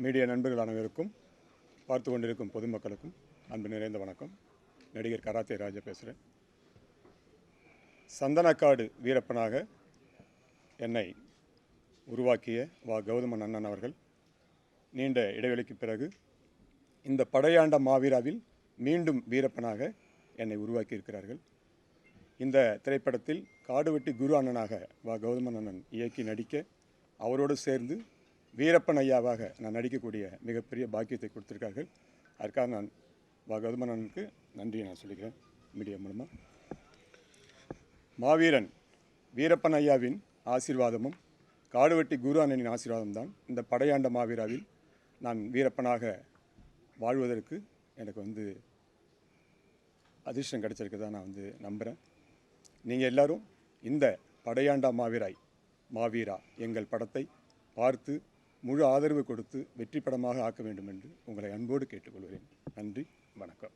Media நண்பர்கள் அனைவருக்கும் பார்த்து கொண்டிருக்கும் பொதுமக்களுக்கும் அன்பு நிறைந்த வணக்கம். நடிகர் கராத்தே ராஜா பேசுகிறேன். சந்தனக்காடு வீரப்பனாக என்னை உருவாக்கிய கௌதமன் அண்ணன் அவர்கள் நீண்ட இடைவெளிக்கு பிறகு இந்த படையாண்ட மாவீராவில் மீண்டும் வீரப்பனாக என்னை உருவாக்கியிருக்கிறார்கள். இந்த திரைப்படத்தில் காடுவெட்டி குரு அண்ணனாக கௌதமன் அண்ணன் இயக்கி நடிக்க அவரோடு சேர்ந்து வீரப்பன் ஐயாவாக நான் நடிக்கக்கூடிய மிகப்பெரிய பாக்கியத்தை கொடுத்திருக்கார்கள். அதற்காக நான் கௌதமன் அண்ணனுக்கு நன்றியை நான் சொல்லிக்கிறேன் மீடியா மூலமாக. மாவீரன் வீரப்பன் ஐயாவின் ஆசீர்வாதமும் காடுவெட்டி குரு அண்ணனின் ஆசீர்வாதம் தான் இந்த படையாண்ட மாவீராவில் நான் வீரப்பனாக வாழ்வதற்கு எனக்கு அதிர்ஷ்டம் கிடைச்சிருக்குதான் நான் நம்புகிறேன். நீங்கள் எல்லோரும் இந்த படையாண்டா மாவீரா எங்கள் படத்தை பார்த்து முழு ஆதரவு கொடுத்து வெற்றி படமாக ஆக்க வேண்டும் என்று உங்களை அன்போடு கேட்டுக்கொள்கிறேன். நன்றி, வணக்கம்.